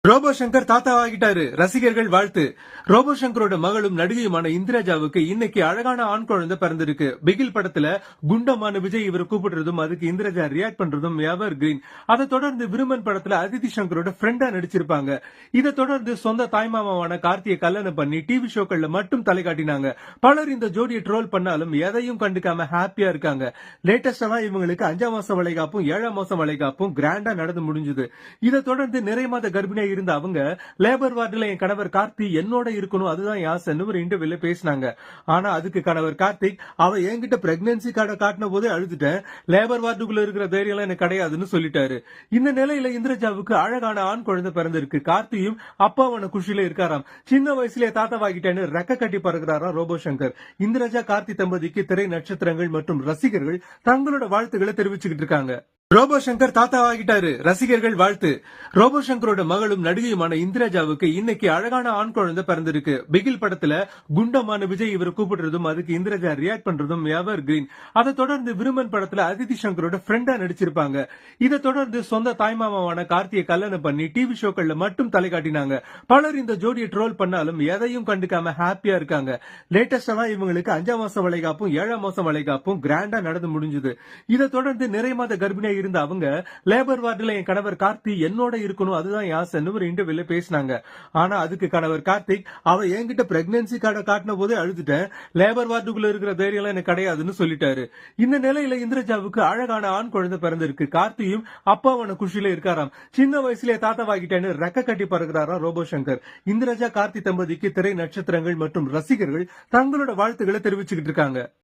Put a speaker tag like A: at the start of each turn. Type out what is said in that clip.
A: Robot Shankar தாத்தா ஆகிட்டாரு, ரசிகர்கள் வாழ்த்து. ரோபோ சங்கரோட மகளும் நடிகையுமான இந்திரஜாவுக்கு இன்னைக்கு அழகான ஆண் குழந்தை பிறந்திருக்கு. பிகில் படத்துல குண்டமான விஜய் இவர் கூப்பிடுறதும் அதுக்கு இந்திரஜா ரியாக்ட் பண்றதும் எவர் கிரீன். அதை தொடர்ந்து விருமன் படத்துல அதிதி சங்கரோட ஃப்ரெண்டா நடிச்சிருப்பாங்க. இதை தொடர்ந்து சொந்த தாய்மாமாவான கார்த்தியை கல்யாணம் பண்ணி டிவி ஷோக்கள்ல மட்டும் தலை காட்டினாங்க. பலர் இந்த ஜோடியை ட்ரோல் பண்ணாலும் எதையும் கண்டுக்காம ஹாப்பியா இருக்காங்க. லேட்டஸ்டா இவங்களுக்கு 5ஆம் மாசம் வளைகாப்பும் 7ஆம் மாசம் வளைகாப்பும் கிராண்டா நடந்து முடிஞ்சது. இதை தொடர்ந்து நிறை மாத கர்ப்பிணியா இருந்த அவங்க லேபர் வார்டுல என் கணவர் கார்த்தி என்னோட இருக்கணும், அதுதான் யாசன்னு ஒரு இன்டர்வியூல பேசினாங்க. ஆனா அதுக்கு கணவர் கார்த்திக், அவ என்கிட்ட பிரெக்னன்சி கார்டை காட்டின போதே அழுதுட்டேன், லேபர் வார்டுக்குள்ள இருக்கிற தைரியம் எனக்கு கிடையாதுன்னு சொல்லிட்டாரு. இந்த நிலையில இந்திரஜாவுக்கு அழகான ஆண் குழந்தை பிறந்திருக்கு. கார்த்தியும் அப்பாவான குஷியில இருக்காராம். சின்ன வயசுலயே தாத்தாவாகிட்டேன்னு ரெக்க கட்டி பறக்கிறாராம் ரோபோ சங்கர். இந்திரஜா கார்த்தி தம்பதிக்கு திரை நட்சத்திரங்கள் மற்றும் ரசிகர்கள் தங்களோட வாழ்த்துக்களை தெரிவிச்சுக்கிட்டு இருக்காங்க. ரோபோ சங்கர் தாத்தா ஆகிட்டாரு, ரசிகர்கள் வாழ்த்து. ரோபோ சங்கரோட மகளும் நடிகையுமான இந்திரஜாவுக்கு இன்னைக்கு அழகான ஆண் குழந்தை பிறந்திருக்கு. பிகில் படத்துல குண்டமான விஜய் இவர் கூப்பிடுறதும் அதுக்கு இந்திரஜா ரியாக்ட் பண்றதும் எவர் கிரீன். அதை தொடர்ந்து விருமன் படத்துல அதிதி சங்கரோட ஃப்ரெண்டா நடிச்சிருப்பாங்க. இதை தொடர்ந்து சொந்த தாய்மாமாவான கார்த்தியை கல்யாணம் பண்ணி டிவி ஷோக்கள்ல மட்டும் தலை காட்டினாங்க. பலர் இந்த ஜோடியை ட்ரோல் பண்ணாலும் எதையும் கண்டுக்காம ஹாப்பியா இருக்காங்க. லேட்டஸ்டா இவங்களுக்கு 5ஆம் மாசம் வளைகாப்பும் 7ஆம் மாசம் வளைகாப்பும் கிராண்டா நடந்து முடிஞ்சது. இதை தொடர்ந்து நிறை மாத கர்ப்பிணியா இருந்த அவங்க லேபர் வார்டுல என் கணவர் கார்த்தி என்னோட இருக்கணும், அதுதான் யாசன்னு ஒரு இன்டர்வியூல பேசினாங்க. ஆனா அதுக்கு கணவர் கார்த்திக், அவ என்கிட்ட பிரெக்னன்சி கார்டை காட்டின போதே அழுதுட்டேன், லேபர் வார்டுக்குள்ள இருக்கிற தைரியம் எனக்கு கிடையாதுன்னு சொல்லிட்டாரு. இந்த நிலையில இந்திரஜாவுக்கு அழகான ஆண் குழந்தை பிறந்திருக்கு. கார்த்தியும் அப்பாவான குஷியில இருக்காராம். சின்ன வயசுலயே தாத்தாவாகிட்டேன்னு ரெக்க கட்டி பறக்கிறாராம் ரோபோ சங்கர். இந்திரஜா கார்த்தி தம்பதிக்கு திரை நட்சத்திரங்கள் மற்றும் ரசிகர்கள் தங்களோட வாழ்த்துக்களை தெரிவிச்சுக்கிட்டு இருக்காங்க.